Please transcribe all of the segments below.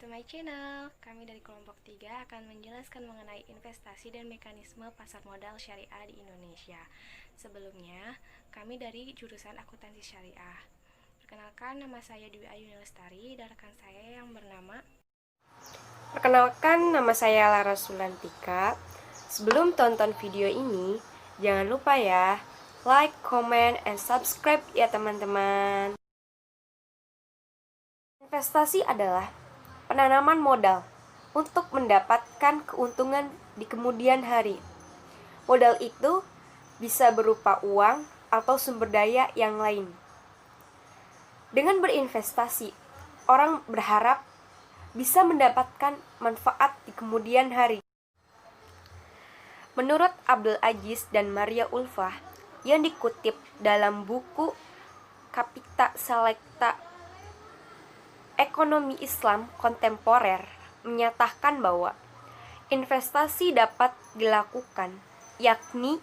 to my channel. Kami dari kelompok 3 akan menjelaskan mengenai investasi dan mekanisme pasar modal syariah di Indonesia. Sebelumnya, kami dari jurusan akuntansi syariah. Perkenalkan, nama saya Dwi Ayu Lestari dan rekan saya yang bernama. Perkenalkan, nama saya Lara Sulantika. Sebelum tonton video ini, jangan lupa ya, like, comment, and subscribe ya teman-teman. Investasi adalah penanaman modal untuk mendapatkan keuntungan di kemudian hari. Modal itu bisa berupa uang atau sumber daya yang lain. Dengan berinvestasi, orang berharap bisa mendapatkan manfaat di kemudian hari. Menurut Abdul Aziz dan Maria Ulfah yang dikutip dalam buku Kapita Selecta Ekonomi Islam Kontemporer, menyatakan bahwa investasi dapat dilakukan, yakni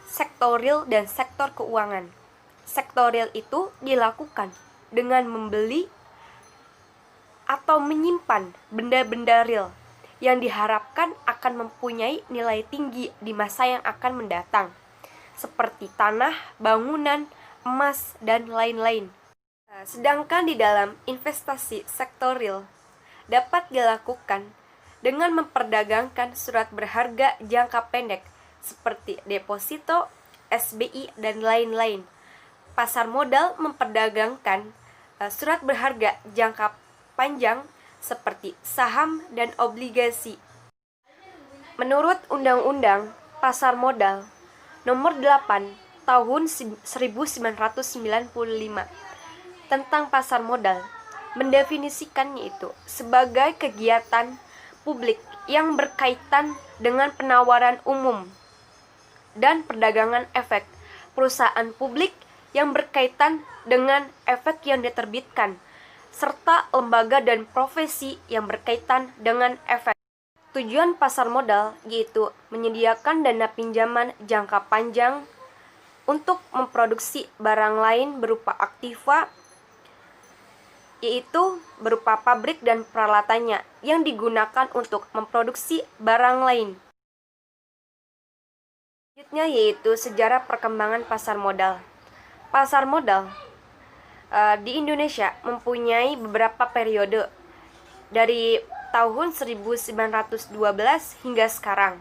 sektor real dan sektor keuangan. Sektor real itu dilakukan dengan membeli atau menyimpan benda-benda real yang diharapkan akan mempunyai nilai tinggi di masa yang akan mendatang, seperti tanah, bangunan, emas, dan lain-lain. Sedangkan di dalam investasi sektor real dapat dilakukan dengan memperdagangkan surat berharga jangka pendek seperti deposito, SBI, dan lain-lain. Pasar modal memperdagangkan surat berharga jangka panjang seperti saham dan obligasi. Menurut Undang-Undang Pasar Modal Nomor 8 Tahun 1995 tentang pasar modal, mendefinisikannya itu sebagai kegiatan publik yang berkaitan dengan penawaran umum dan perdagangan efek perusahaan publik yang berkaitan dengan efek yang diterbitkan, serta lembaga dan profesi yang berkaitan dengan efek. Tujuan pasar modal yaitu menyediakan dana pinjaman jangka panjang untuk memproduksi barang lain berupa aktiva, yaitu berupa pabrik dan peralatannya yang digunakan untuk memproduksi barang lain. Selanjutnya yaitu sejarah perkembangan pasar modal. Pasar modal di Indonesia mempunyai beberapa periode dari tahun 1912 hingga sekarang.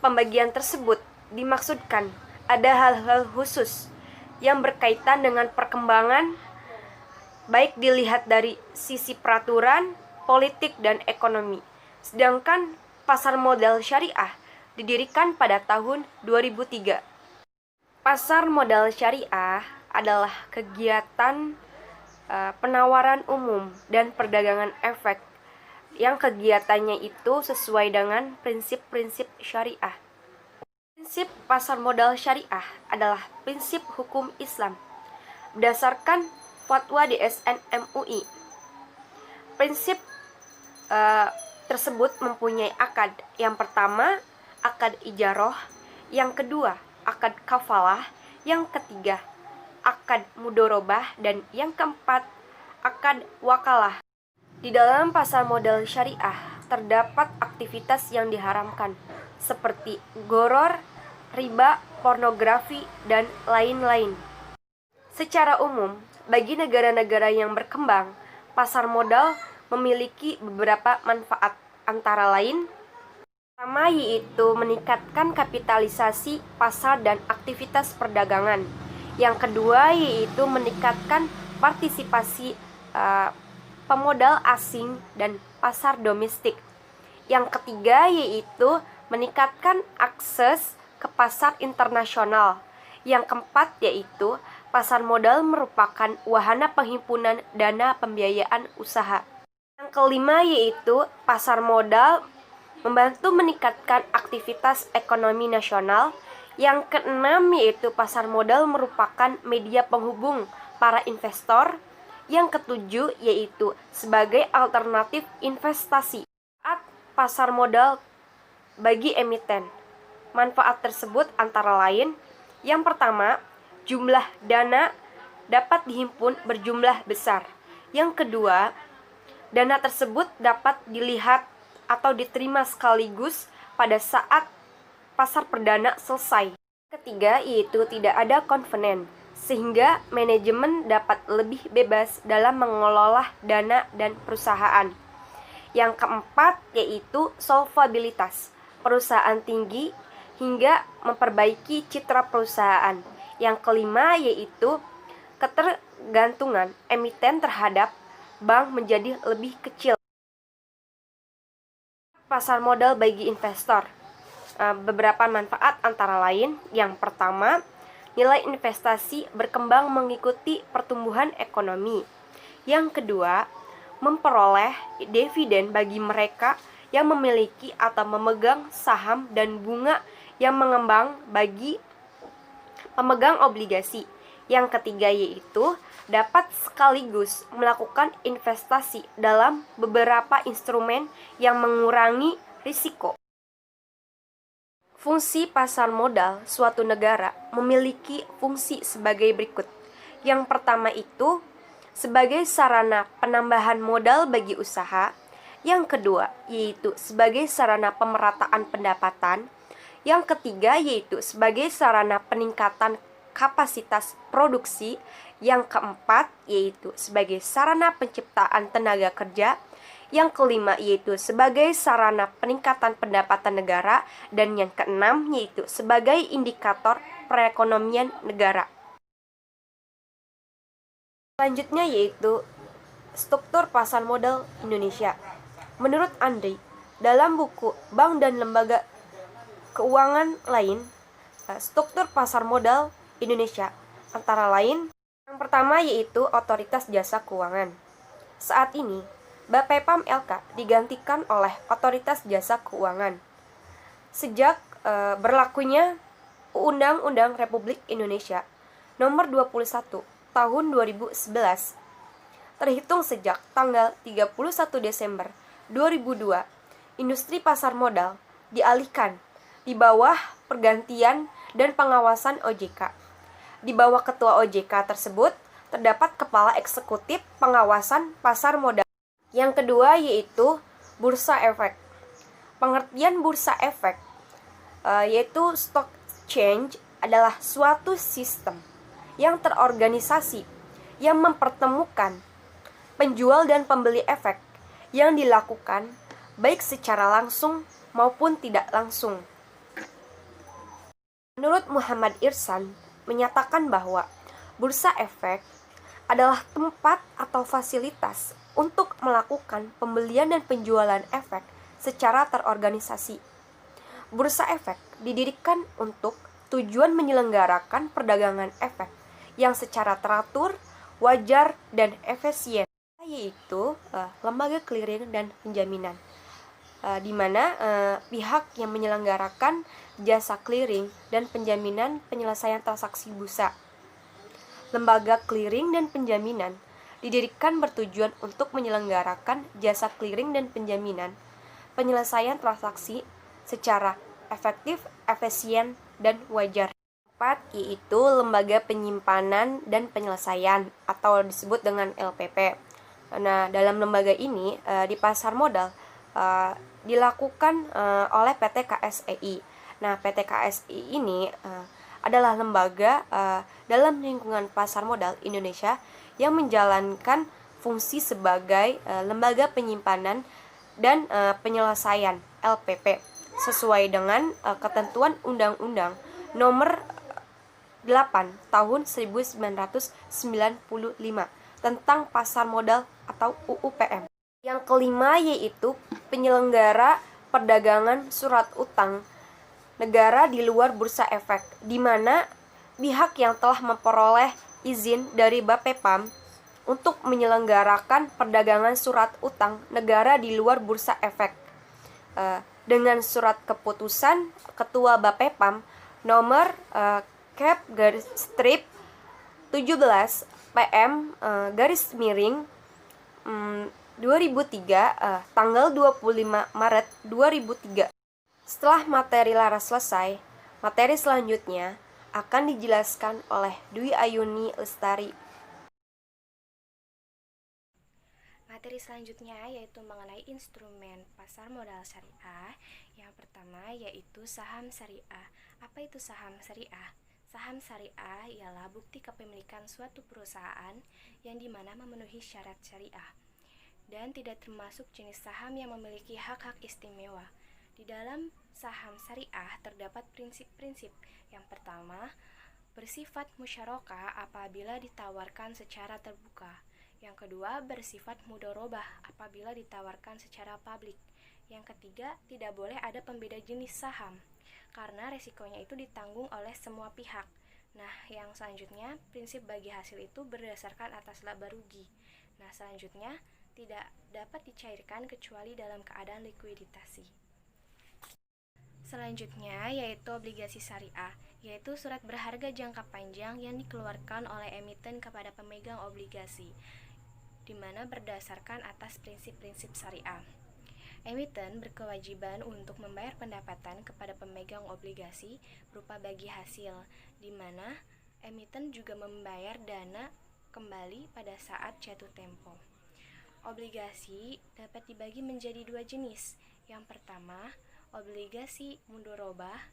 Pembagian tersebut dimaksudkan ada hal-hal khusus yang berkaitan dengan perkembangan, baik dilihat dari sisi peraturan, politik, dan ekonomi. Sedangkan pasar modal syariah didirikan pada tahun 2003. Pasar modal syariah adalah kegiatan penawaran umum dan perdagangan efek yang kegiatannya itu sesuai dengan prinsip-prinsip syariah. Prinsip pasar modal syariah adalah prinsip hukum Islam berdasarkan Fatwa DSN MUI. Prinsip tersebut mempunyai akad. Yang pertama, akad ijaroh. Yang kedua, akad kafalah. Yang ketiga, akad mudorobah. Dan yang keempat, akad wakalah. Di dalam pasar modal syariah terdapat aktivitas yang diharamkan seperti goror, riba, pornografi, dan lain-lain. Secara umum, bagi negara-negara yang berkembang, pasar modal memiliki beberapa manfaat, antara lain pertama yaitu meningkatkan kapitalisasi pasar dan aktivitas perdagangan. Yang kedua yaitu meningkatkan partisipasi pemodal asing dan pasar domestik. Yang ketiga yaitu meningkatkan akses ke pasar internasional. Yang keempat yaitu pasar modal merupakan wahana penghimpunan dana pembiayaan usaha. Yang kelima yaitu pasar modal membantu meningkatkan aktivitas ekonomi nasional. Yang keenam yaitu pasar modal merupakan media penghubung para investor. Yang ketujuh yaitu sebagai alternatif investasi saat pasar modal bagi emiten. Manfaat tersebut antara lain, yang pertama, jumlah dana dapat dihimpun berjumlah besar. Yang kedua, Dana tersebut dapat dilihat atau diterima sekaligus pada saat pasar perdana selesai. Ketiga, yaitu tidak ada konvenen, sehingga manajemen dapat lebih bebas dalam mengelola dana dan perusahaan. Yang keempat, yaitu solvabilitas, perusahaan tinggi hingga memperbaiki citra perusahaan. Yang kelima, yaitu ketergantungan emiten terhadap bank menjadi lebih kecil. Pasar modal bagi investor. Beberapa manfaat antara lain, yang pertama, nilai investasi berkembang mengikuti pertumbuhan ekonomi. Yang kedua, memperoleh dividen bagi mereka yang memiliki atau memegang saham dan bunga yang mengembang bagi pemegang obligasi. Yang ketiga, yaitu dapat sekaligus melakukan investasi dalam beberapa instrumen yang mengurangi risiko. Fungsi pasar modal suatu negara memiliki fungsi sebagai berikut. Yang pertama itu sebagai sarana penambahan modal bagi usaha. Yang kedua yaitu sebagai sarana pemerataan pendapatan. Yang ketiga yaitu sebagai sarana peningkatan kapasitas produksi. Yang keempat yaitu sebagai sarana penciptaan tenaga kerja. Yang kelima yaitu sebagai sarana peningkatan pendapatan negara. Dan yang keenam yaitu sebagai indikator perekonomian negara. Selanjutnya yaitu struktur pasar modal Indonesia. Menurut Andri, dalam buku Bank dan Lembaga Keuangan lain, struktur pasar modal Indonesia antara lain, yang pertama yaitu Otoritas Jasa Keuangan. Saat ini, Bapepam LK digantikan oleh Otoritas Jasa Keuangan. Sejak berlakunya Undang-Undang Republik Indonesia Nomor 21 Tahun 2011, terhitung sejak tanggal 31 Desember 2002, industri pasar modal dialihkan di bawah pergantian dan pengawasan OJK. Di bawah ketua OJK tersebut terdapat Kepala Eksekutif Pengawasan Pasar Modal. Yang kedua yaitu Bursa Efek. Pengertian bursa efek yaitu stock exchange adalah suatu sistem yang terorganisasi yang mempertemukan penjual dan pembeli efek yang dilakukan baik secara langsung maupun tidak langsung. Menurut Muhammad Irsan menyatakan bahwa bursa efek adalah tempat atau fasilitas untuk melakukan pembelian dan penjualan efek secara terorganisasi. Bursa efek didirikan untuk tujuan menyelenggarakan perdagangan efek yang secara teratur, wajar, dan efisien, yaitu lembaga clearing dan penjaminan, di mana pihak yang menyelenggarakan jasa clearing dan penjaminan penyelesaian transaksi bursa. Lembaga clearing dan penjaminan didirikan bertujuan untuk menyelenggarakan jasa clearing dan penjaminan penyelesaian transaksi secara efektif, efisien, dan wajar. Keempat, yaitu lembaga penyimpanan dan penyelesaian atau disebut dengan LPP. Nah, dalam lembaga ini di pasar modal dilakukan oleh PT KSEI. Nah, PT KSEI ini adalah lembaga dalam lingkungan pasar modal Indonesia yang menjalankan fungsi sebagai lembaga penyimpanan dan penyelesaian LPP sesuai dengan ketentuan Undang-Undang Nomor 8 Tahun 1995 tentang pasar modal atau UU-PM. Yang kelima yaitu penyelenggara perdagangan surat utang negara di luar bursa efek, di mana pihak yang telah memperoleh izin dari Bapepam untuk menyelenggarakan perdagangan surat utang negara di luar bursa efek dengan surat keputusan Ketua Bapepam nomor Cap garis strip 17 PM garis miring 2003 tanggal 25 Maret 2003. Setelah materi laras selesai, materi selanjutnya akan dijelaskan oleh Dwi Ayuni Lestari. Materi selanjutnya yaitu mengenai instrumen pasar modal syariah. Yang pertama yaitu saham syariah. Apa itu saham syariah? Saham syariah ialah bukti kepemilikan suatu perusahaan yang dimana memenuhi syarat syariah dan tidak termasuk jenis saham yang memiliki hak-hak istimewa. Di dalam saham syariah terdapat prinsip-prinsip. Yang pertama, bersifat musyarakah apabila ditawarkan secara terbuka. Yang kedua, bersifat mudharabah apabila ditawarkan secara publik. Yang ketiga, tidak boleh ada pembeda jenis saham karena resikonya itu ditanggung oleh semua pihak. Nah, yang selanjutnya, prinsip bagi hasil itu berdasarkan atas laba rugi. Nah, selanjutnya, tidak dapat dicairkan kecuali dalam keadaan likuiditasi. Selanjutnya yaitu obligasi syariah, yaitu surat berharga jangka panjang yang dikeluarkan oleh emiten kepada pemegang obligasi, di mana berdasarkan atas prinsip-prinsip syariah. Emiten berkewajiban untuk membayar pendapatan kepada pemegang obligasi berupa bagi hasil, di mana emiten juga membayar dana kembali pada saat jatuh tempo. Obligasi dapat dibagi menjadi dua jenis. Yang pertama, obligasi mudharabah,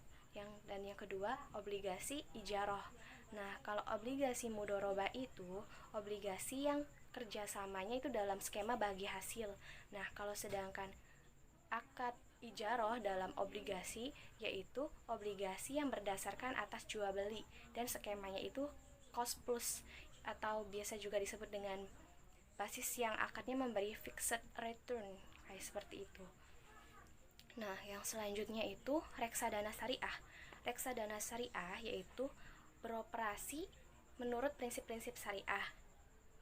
dan yang kedua, obligasi ijarah. Nah, kalau obligasi mudharabah itu obligasi yang kerjasamanya itu dalam skema bagi hasil. Nah, kalau sedangkan akad ijarah dalam obligasi yaitu obligasi yang berdasarkan atas jual beli dan skemanya itu cost plus atau biasa juga disebut dengan basis yang akadnya memberi fixed return, kayak seperti itu. Nah, yang selanjutnya itu reksadana syariah. Reksadana syariah yaitu beroperasi menurut prinsip-prinsip syariah,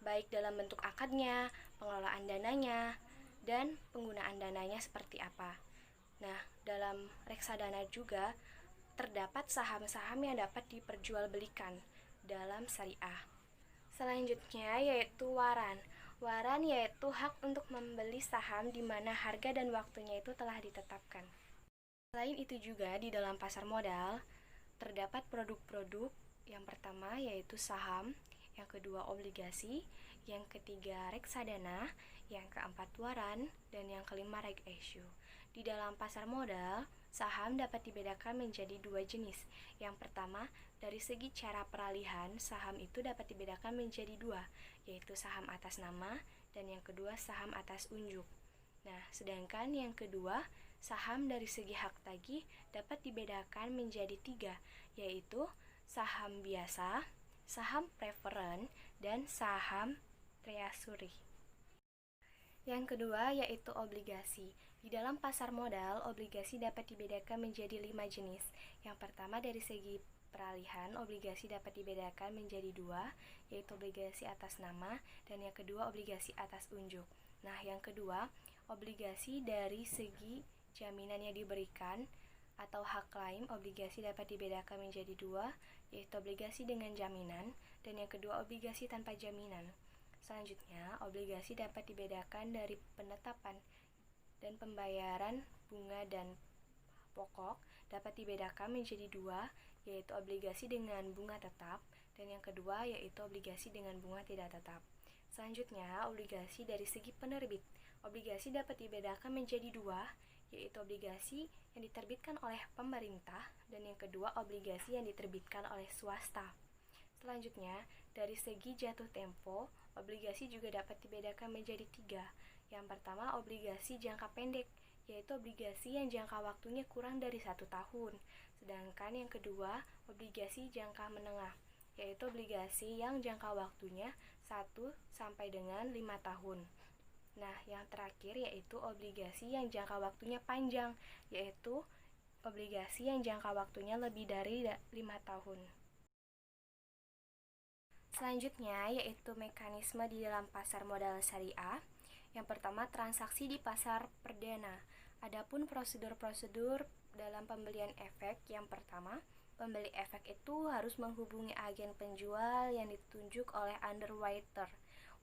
baik dalam bentuk akadnya, pengelolaan dananya, dan penggunaan dananya seperti apa. Nah, dalam reksadana juga terdapat saham-saham yang dapat diperjualbelikan dalam syariah. Selanjutnya yaitu waran. Waran yaitu hak untuk membeli saham di mana harga dan waktunya itu telah ditetapkan. Selain itu juga di dalam pasar modal terdapat produk-produk. Yang pertama yaitu saham, yang kedua obligasi, yang ketiga reksadana, yang keempat waran, dan yang kelima reg issue. Di dalam pasar modal, saham dapat dibedakan menjadi dua jenis. Yang pertama, dari segi cara peralihan, saham itu dapat dibedakan menjadi dua, yaitu saham atas nama, dan yang kedua saham atas unjuk. Nah, sedangkan yang kedua, saham dari segi hak tagih dapat dibedakan menjadi tiga, yaitu saham biasa, saham preferen, dan saham treasury. Yang kedua yaitu obligasi. Di dalam pasar modal, obligasi dapat dibedakan menjadi 5 jenis. Yang pertama dari segi peralihan, obligasi dapat dibedakan menjadi dua, yaitu obligasi atas nama, dan yang kedua obligasi atas unjuk. Nah, yang kedua, obligasi dari segi jaminan yang diberikan atau hak klaim, obligasi dapat dibedakan menjadi dua, yaitu obligasi dengan jaminan, dan yang kedua obligasi tanpa jaminan. Selanjutnya, obligasi dapat dibedakan dari penetapan dan pembayaran bunga dan pokok dapat dibedakan menjadi dua, yaitu obligasi dengan bunga tetap, dan yang kedua yaitu obligasi dengan bunga tidak tetap. Selanjutnya, obligasi dari segi penerbit. Obligasi dapat dibedakan menjadi dua, yaitu obligasi yang diterbitkan oleh pemerintah, dan yang kedua obligasi yang diterbitkan oleh swasta. Selanjutnya, dari segi jatuh tempo, obligasi juga dapat dibedakan menjadi tiga. Yang pertama, obligasi jangka pendek, yaitu obligasi yang jangka waktunya kurang dari 1 tahun. Sedangkan yang kedua, obligasi jangka menengah, yaitu obligasi yang jangka waktunya 1 sampai dengan 5 tahun. Nah, yang terakhir yaitu obligasi yang jangka waktunya panjang, yaitu obligasi yang jangka waktunya lebih dari 5 tahun. Selanjutnya yaitu mekanisme di dalam pasar modal syariah. Yang pertama, transaksi di pasar perdana. Adapun prosedur-prosedur dalam pembelian efek, yang pertama, pembeli efek itu harus menghubungi agen penjual yang ditunjuk oleh underwriter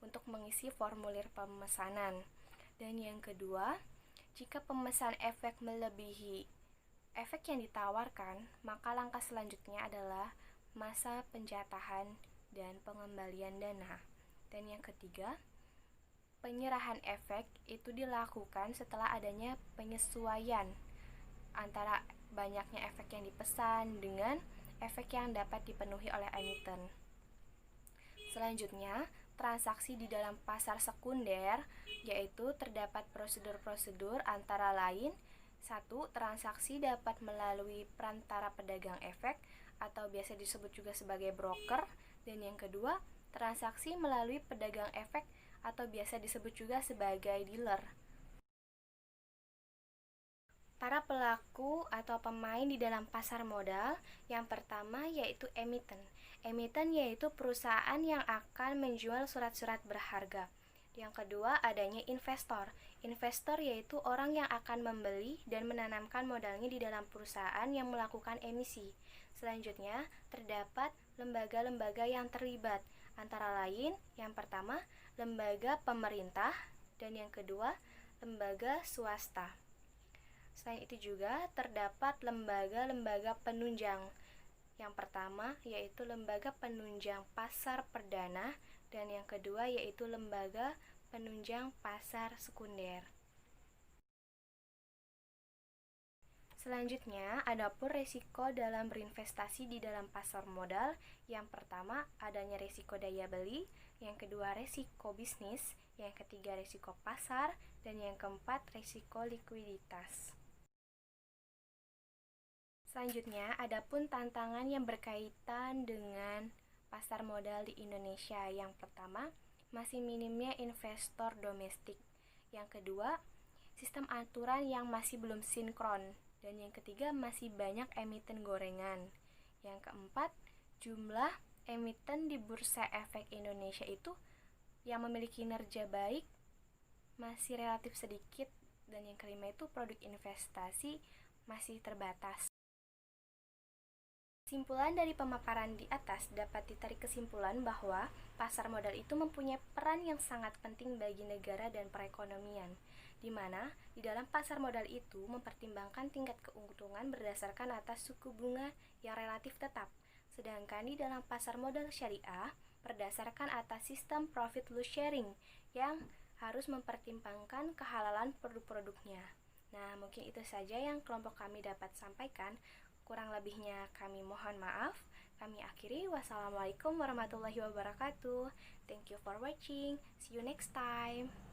untuk mengisi formulir pemesanan. Dan yang kedua, jika pemesan efek melebihi efek yang ditawarkan, maka langkah selanjutnya adalah masa penjatahan dan pengembalian dana. Dan yang ketiga, Penyerahan efek itu dilakukan setelah adanya penyesuaian antara banyaknya efek yang dipesan dengan efek yang dapat dipenuhi oleh emiten. Selanjutnya, transaksi di dalam pasar sekunder yaitu terdapat prosedur-prosedur antara lain. 1. Transaksi dapat melalui perantara pedagang efek atau biasa disebut juga sebagai broker. Dan yang kedua, transaksi melalui pedagang efek atau biasa disebut juga sebagai dealer. Para pelaku atau pemain di dalam pasar modal, yang pertama yaitu emiten. Emiten yaitu perusahaan yang akan menjual surat-surat berharga. Yang kedua adanya investor. Investor yaitu orang yang akan membeli dan menanamkan modalnya di dalam perusahaan yang melakukan emisi. Selanjutnya, terdapat lembaga-lembaga yang terlibat, antara lain yang pertama lembaga pemerintah dan yang kedua lembaga swasta. Selain itu juga terdapat lembaga-lembaga penunjang. Yang pertama yaitu lembaga penunjang pasar perdana dan yang kedua yaitu lembaga penunjang pasar sekunder. Selanjutnya, adapun risiko dalam berinvestasi di dalam pasar modal. Yang pertama, adanya risiko daya beli, yang kedua risiko bisnis, yang ketiga risiko pasar, dan yang keempat risiko likuiditas. Selanjutnya, adapun tantangan yang berkaitan dengan pasar modal di Indonesia. Yang pertama, masih minimnya investor domestik. Yang kedua, sistem aturan yang masih belum sinkron. Dan yang ketiga, masih banyak emiten gorengan. Yang keempat, jumlah emiten di Bursa Efek Indonesia itu yang memiliki kinerja baik masih relatif sedikit. Dan yang kelima itu produk investasi masih terbatas. Kesimpulan dari pemaparan di atas dapat ditarik kesimpulan bahwa pasar modal itu mempunyai peran yang sangat penting bagi negara dan perekonomian, di mana di dalam pasar modal itu mempertimbangkan tingkat keuntungan berdasarkan atas suku bunga yang relatif tetap, sedangkan di dalam pasar modal syariah berdasarkan atas sistem profit loss sharing yang harus mempertimbangkan kehalalan produk-produknya. Nah, mungkin itu saja yang kelompok kami dapat sampaikan. Kurang lebihnya kami mohon maaf. Kami akhiri. Wassalamualaikum warahmatullahi wabarakatuh. Thank you for watching. See you next time.